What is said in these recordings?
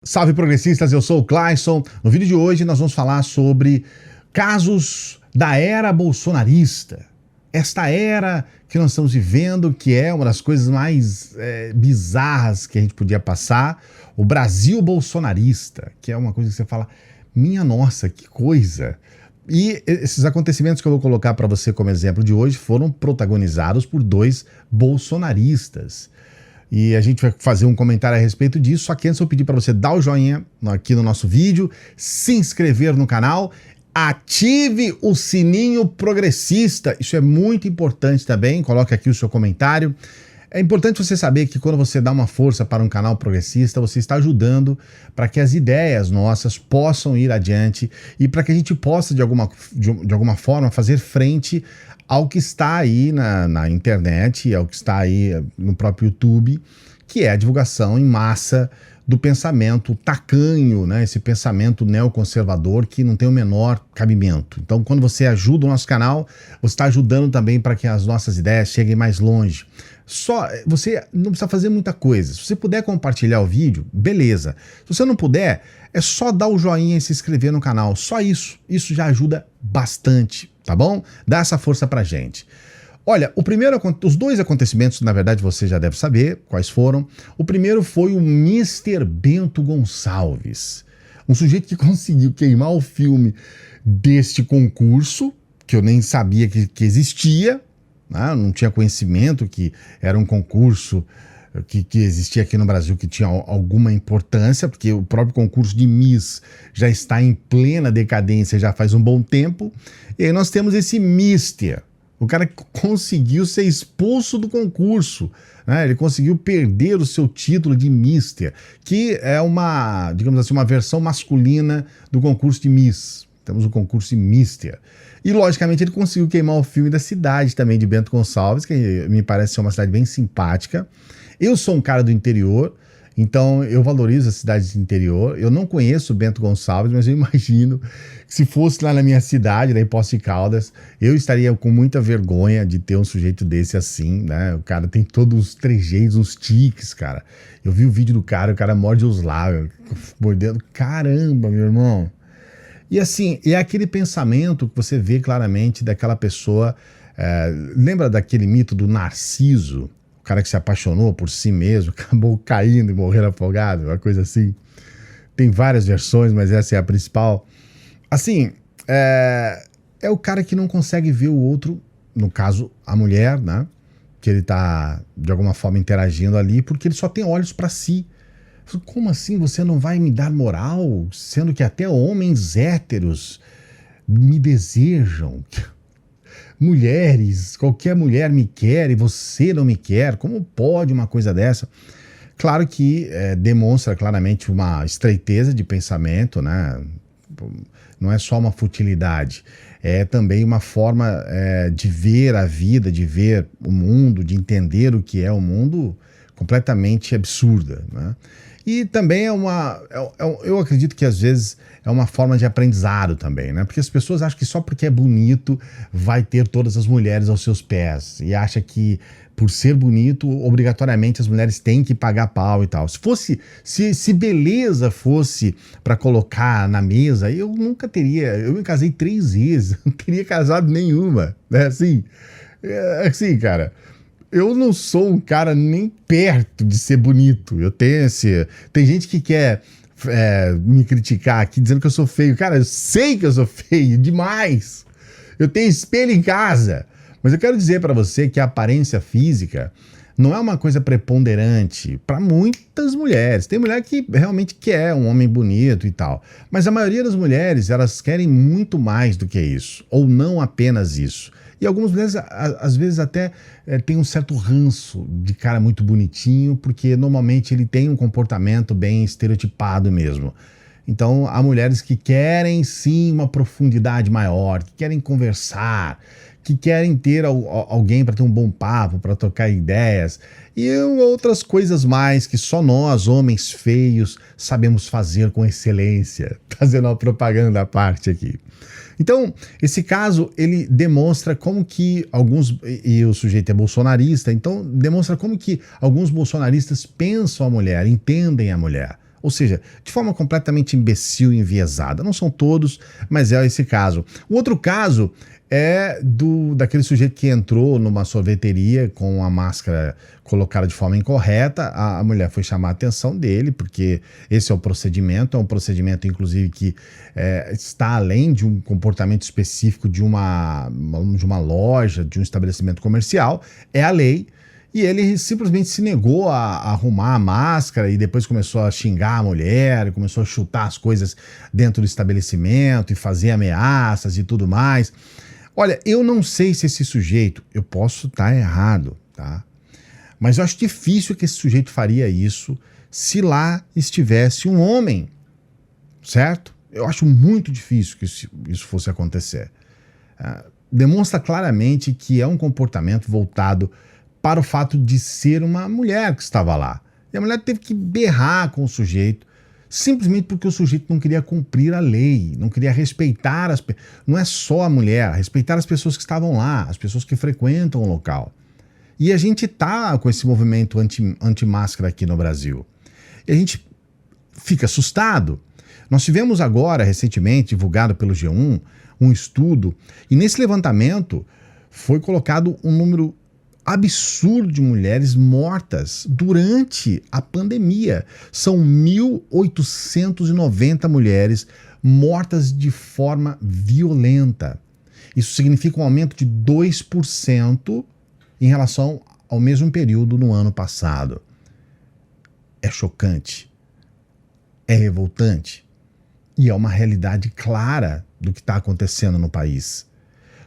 Salve progressistas, eu sou o Clayson. No vídeo de hoje nós vamos falar sobre casos da era bolsonarista. Esta era que nós estamos vivendo, que é uma das coisas mais bizarras que a gente podia passar, o Brasil bolsonarista, que é uma coisa que você fala, minha nossa, que coisa. E esses acontecimentos que eu vou colocar para você como exemplo de hoje foram protagonizados por dois bolsonaristas. E a gente vai fazer um comentário a respeito disso, só que antes eu pedi para você dar o joinha aqui no nosso vídeo, se inscrever no canal, ative o sininho progressista, isso é muito importante também, coloque aqui o seu comentário. É importante você saber que quando você dá uma força para um canal progressista, você está ajudando para que as ideias nossas possam ir adiante e para que a gente possa, de alguma forma, fazer frente ao que está aí na internet, ao que está aí no próprio YouTube, que é a divulgação em massa do pensamento tacanho, né? Esse pensamento neoconservador que não tem o menor cabimento. Então, quando você ajuda o nosso canal, você está ajudando também para que as nossas ideias cheguem mais longe. Você não precisa fazer muita coisa. Se você puder compartilhar o vídeo, beleza. Se você não puder, é só dar o joinha e se inscrever no canal. Só isso. Isso já ajuda bastante, tá bom? Dá essa força pra gente. Olha, os dois acontecimentos, na verdade, você já deve saber quais foram. O primeiro foi o Mr. Bento Gonçalves, um sujeito que conseguiu queimar o filme deste concurso, que eu nem sabia que existia, né? Não tinha conhecimento que era um concurso que existia aqui no Brasil, que tinha alguma importância, porque o próprio concurso de Miss já está em plena decadência já faz um bom tempo. E aí nós temos esse Mister, o cara que conseguiu ser expulso do concurso, né? Ele conseguiu perder o seu título de Mister, que é uma, digamos assim, uma versão masculina do concurso de Miss. Temos o concurso de Mister. E, logicamente, ele conseguiu queimar o filme da cidade também de Bento Gonçalves, que me parece ser uma cidade bem simpática. Eu sou um cara do interior, então eu valorizo as cidades do interior. Eu não conheço Bento Gonçalves, mas eu imagino que se fosse lá na minha cidade, lá em Poços de Caldas, eu estaria com muita vergonha de ter um sujeito desse assim, né? O cara tem todos os trejeitos, uns tiques, cara. Eu vi o vídeo do cara, o cara morde os lábios, mordendo. Caramba, meu irmão. E assim, é aquele pensamento que você vê claramente daquela pessoa. Lembra daquele mito do Narciso? O cara que se apaixonou por si mesmo, acabou caindo e morrendo afogado, uma coisa assim. Tem várias versões, mas essa é a principal. Assim, é o cara que não consegue ver o outro, no caso, a mulher, né? Que ele tá, de alguma forma, interagindo ali, porque ele só tem olhos para si. Como assim você não vai me dar moral, sendo que até homens héteros me desejam? Mulheres, qualquer mulher me quer e você não me quer. Como pode uma coisa dessa? Claro que demonstra claramente uma estreiteza de pensamento, né? Não é só uma futilidade, é também uma forma de ver a vida, de ver o mundo, de entender o que é o mundo completamente absurda, né? E também eu acredito que às vezes é uma forma de aprendizado também, né? Porque as pessoas acham que só porque é bonito vai ter todas as mulheres aos seus pés e acha que por ser bonito, obrigatoriamente as mulheres têm que pagar pau e tal. Se beleza fosse para colocar na mesa, eu nunca teria, eu me casei 3 vezes, não teria casado nenhuma, né? Assim, cara. Eu não sou um cara nem perto de ser bonito. Eu tenho tem gente que quer me criticar aqui dizendo que eu sou feio. Cara, eu sei que eu sou feio demais. Eu tenho espelho em casa. Mas eu quero dizer para você que a aparência física não é uma coisa preponderante para muitas mulheres. Tem mulher que realmente quer um homem bonito e tal. Mas a maioria das mulheres, elas querem muito mais do que isso. Ou não apenas isso. E algumas mulheres, às vezes, até tem um certo ranço de cara muito bonitinho, porque normalmente ele tem um comportamento bem estereotipado mesmo. Então, há mulheres que querem, sim, uma profundidade maior, que querem conversar, que querem ter alguém para ter um bom papo, para trocar ideias, e outras coisas mais que só nós, homens feios, sabemos fazer com excelência. Fazendo uma propaganda à parte aqui. Então, esse caso, ele demonstra como que e o sujeito é bolsonarista, então demonstra como que alguns bolsonaristas pensam a mulher, entendem a mulher. Ou seja, de forma completamente imbecil e enviesada. Não são todos, mas é esse caso. O outro caso é daquele sujeito que entrou numa sorveteria com a máscara colocada de forma incorreta. A mulher foi chamar a atenção dele, porque esse é um procedimento inclusive que está além de um comportamento específico de uma loja, de um estabelecimento comercial, é a lei. E ele simplesmente se negou a arrumar a máscara e depois começou a xingar a mulher, começou a chutar as coisas dentro do estabelecimento e fazer ameaças e tudo mais. Olha, eu não sei se esse sujeito, eu posso estar errado, tá? Mas eu acho difícil que esse sujeito faria isso se lá estivesse um homem, certo? Eu acho muito difícil que isso fosse acontecer. Demonstra claramente que é um comportamento voltado para o fato de ser uma mulher que estava lá. E a mulher teve que berrar com o sujeito, simplesmente porque o sujeito não queria cumprir a lei, não queria respeitar não é só a mulher, respeitar as pessoas que estavam lá, as pessoas que frequentam o local. E a gente tá com esse movimento anti-máscara aqui no Brasil. E a gente fica assustado. Nós tivemos agora, recentemente, divulgado pelo G1, um estudo, e nesse levantamento foi colocado um número absurdo de mulheres mortas durante a pandemia. São 1.890 mulheres mortas de forma violenta. Isso significa um aumento de 2% em relação ao mesmo período no ano passado. É chocante, é revoltante e é uma realidade clara do que está acontecendo no país.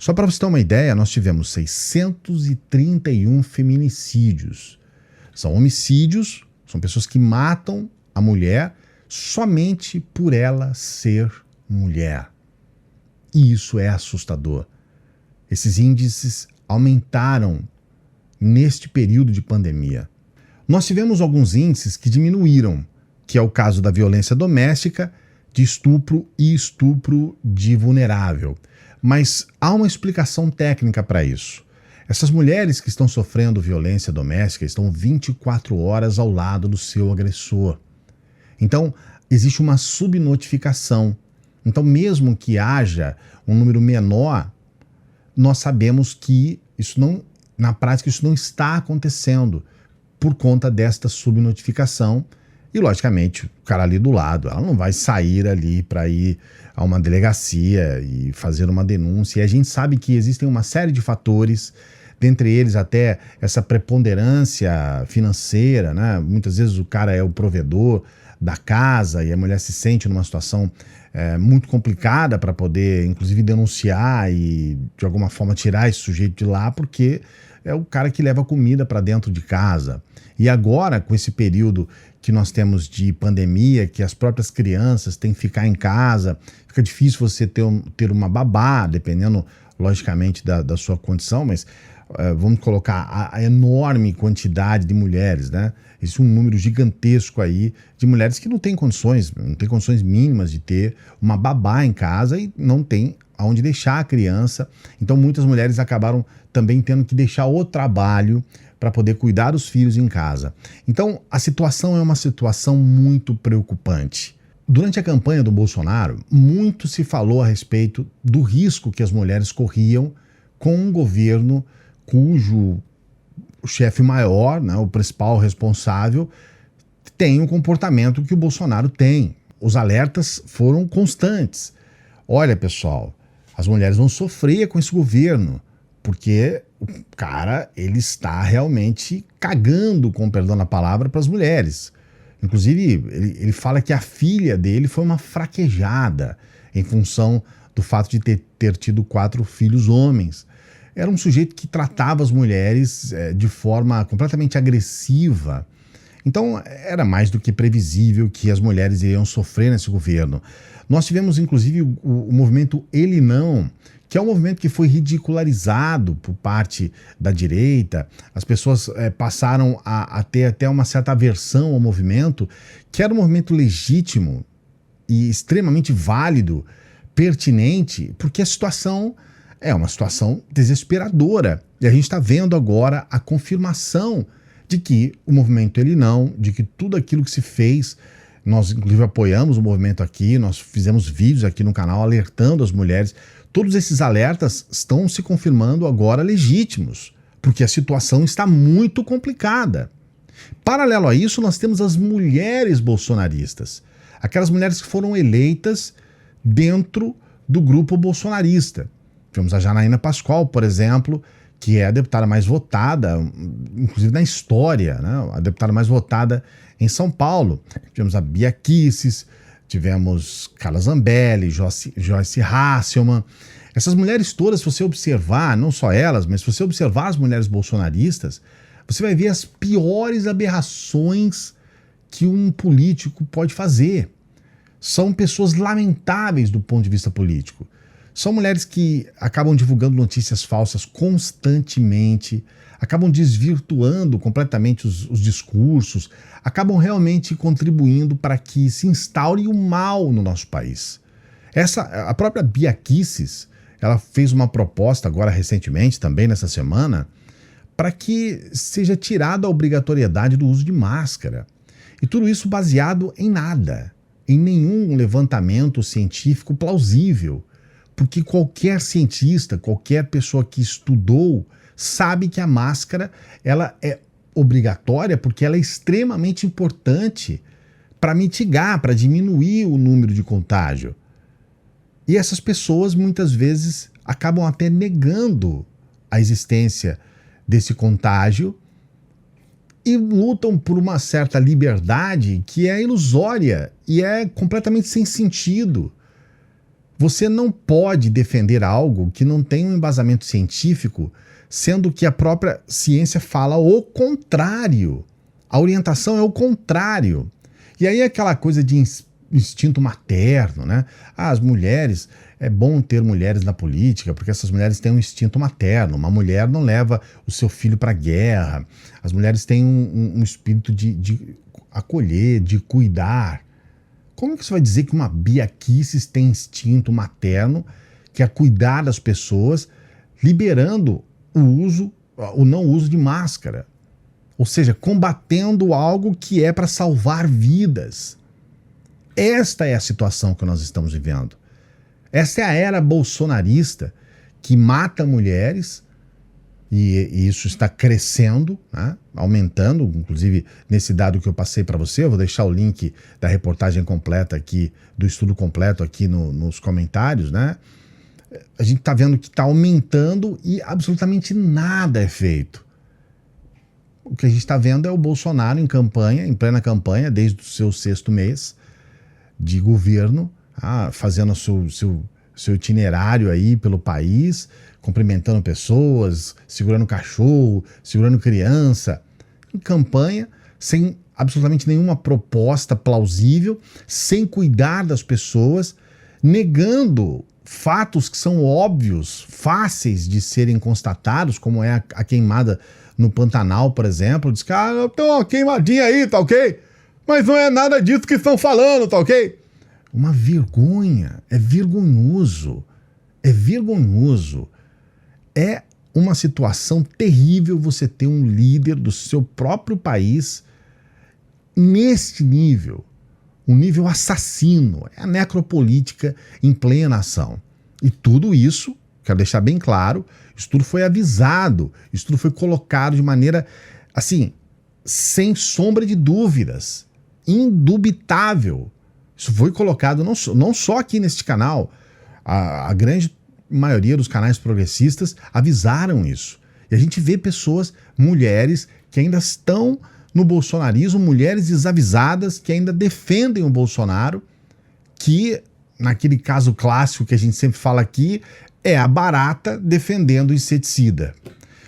Só para você ter uma ideia, nós tivemos 631 feminicídios. São homicídios, são pessoas que matam a mulher somente por ela ser mulher. E isso é assustador. Esses índices aumentaram neste período de pandemia. Nós tivemos alguns índices que diminuíram, que é o caso da violência doméstica, de estupro e estupro de vulnerável. Mas há uma explicação técnica para isso. Essas mulheres que estão sofrendo violência doméstica estão 24 horas ao lado do seu agressor. Então, existe uma subnotificação. Então, mesmo que haja um número menor, nós sabemos que na prática isso não está acontecendo por conta desta subnotificação. E, logicamente, o cara ali do lado, ela não vai sair ali para ir a uma delegacia e fazer uma denúncia. E a gente sabe que existem uma série de fatores, dentre eles até essa preponderância financeira, né? Muitas vezes o cara é o provedor da casa e a mulher se sente numa situação muito complicada para poder, inclusive, denunciar e, de alguma forma, tirar esse sujeito de lá, porque é o cara que leva comida para dentro de casa. E agora, com esse período que nós temos de pandemia, que as próprias crianças têm que ficar em casa, fica difícil você ter uma babá, dependendo, logicamente, da sua condição, mas vamos colocar a enorme quantidade de mulheres, né? Existe um número gigantesco aí de mulheres que não têm condições mínimas de ter uma babá em casa e não tem aonde deixar a criança. Então muitas mulheres acabaram também tendo que deixar o trabalho para poder cuidar dos filhos em casa. Então a situação é uma situação muito preocupante. Durante a campanha do Bolsonaro, muito se falou a respeito do risco que as mulheres corriam com um governo cujo chefe maior, né, o principal responsável, tem o comportamento que o Bolsonaro tem. Os alertas foram constantes. Olha, pessoal, as mulheres vão sofrer com esse governo, porque o cara, ele está realmente cagando, com perdão na palavra, para as mulheres. Inclusive, ele fala que a filha dele foi uma fraquejada em função do fato de ter tido 4 filhos homens. Era um sujeito que tratava as mulheres de forma completamente agressiva. Então, era mais do que previsível que as mulheres iriam sofrer nesse governo. Nós tivemos, inclusive, o movimento Ele Não, que é um movimento que foi ridicularizado por parte da direita. As pessoas passaram a ter até uma certa aversão ao movimento, que era um movimento legítimo e extremamente válido, pertinente, porque a situação é uma situação desesperadora. E a gente está vendo agora a confirmação de que o movimento Ele Não, de que tudo aquilo que se fez Nós, inclusive, apoiamos o movimento aqui, nós fizemos vídeos aqui no canal alertando as mulheres. Todos esses alertas estão se confirmando agora legítimos, porque a situação está muito complicada. Paralelo a isso, nós temos as mulheres bolsonaristas, aquelas mulheres que foram eleitas dentro do grupo bolsonarista. Tivemos a Janaína Pascoal, por exemplo, que é a deputada mais votada, inclusive na história, né? A deputada mais votada em São Paulo. Tivemos a Bia Kicis, tivemos Carla Zambelli, Joyce Hasselmann. Essas mulheres todas, se você observar, não só elas, mas se você observar as mulheres bolsonaristas, você vai ver as piores aberrações que um político pode fazer. São pessoas lamentáveis do ponto de vista político. São mulheres que acabam divulgando notícias falsas constantemente, acabam desvirtuando completamente os discursos, acabam realmente contribuindo para que se instaure o mal no nosso país. A própria Bia Kicis, ela fez uma proposta agora recentemente, também nessa semana, para que seja tirada a obrigatoriedade do uso de máscara. E tudo isso baseado em nada, em nenhum levantamento científico plausível. Porque qualquer cientista, qualquer pessoa que estudou, sabe que a máscara ela é obrigatória porque ela é extremamente importante para mitigar, para diminuir o número de contágio. E essas pessoas muitas vezes acabam até negando a existência desse contágio e lutam por uma certa liberdade que é ilusória e é completamente sem sentido. Você não pode defender algo que não tem um embasamento científico, sendo que a própria ciência fala o contrário. A orientação é o contrário. E aí aquela coisa de instinto materno, né? As mulheres, é bom ter mulheres na política, porque essas mulheres têm um instinto materno. Uma mulher não leva o seu filho para a guerra. As mulheres têm um espírito de acolher, de cuidar. Como que você vai dizer que uma Bia Kicis tem instinto materno, que é cuidar das pessoas, liberando o não uso de máscara? Ou seja, combatendo algo que é para salvar vidas. Esta é a situação que nós estamos vivendo. Esta é a era bolsonarista que mata mulheres, e isso está crescendo, né? Aumentando, inclusive nesse dado que eu passei para você, eu vou deixar o link da reportagem completa aqui, do estudo completo aqui nos comentários, né? A gente está vendo que está aumentando e absolutamente nada é feito. O que a gente está vendo é o Bolsonaro em campanha, em plena campanha, desde o seu 6º mês de governo, fazendo o seu itinerário aí pelo país, cumprimentando pessoas, segurando cachorro, segurando criança, em campanha, sem absolutamente nenhuma proposta plausível, sem cuidar das pessoas, negando fatos que são óbvios, fáceis de serem constatados, como é a queimada no Pantanal, por exemplo. Diz que tem uma queimadinha aí, tá ok? Mas não é nada disso que estão falando, tá ok? Uma vergonha, é vergonhoso, é vergonhoso. É uma situação terrível você ter um líder do seu próprio país neste nível, um nível assassino, é a necropolítica em plena ação. E tudo isso, quero deixar bem claro, isso tudo foi avisado, isso tudo foi colocado de maneira, assim, sem sombra de dúvidas, indubitável. Isso foi colocado não só aqui neste canal, a grande maioria dos canais progressistas avisaram isso. E a gente vê pessoas, mulheres, que ainda estão no bolsonarismo, mulheres desavisadas que ainda defendem o Bolsonaro, que, naquele caso clássico que a gente sempre fala aqui, é a barata defendendo o inseticida.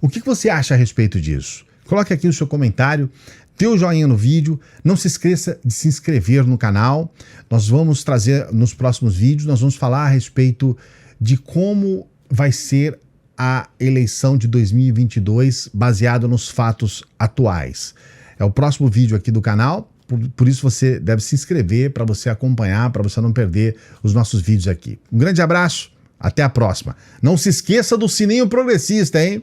O que você acha a respeito disso? Coloque aqui o seu comentário, dê o joinha no vídeo, não se esqueça de se inscrever no canal. Nós vamos trazer nos próximos vídeos, nós vamos falar a respeito de como vai ser a eleição de 2022 baseado nos fatos atuais. É o próximo vídeo aqui do canal, por isso você deve se inscrever para você acompanhar, para você não perder os nossos vídeos aqui. Um grande abraço, até a próxima. Não se esqueça do sininho progressista, hein?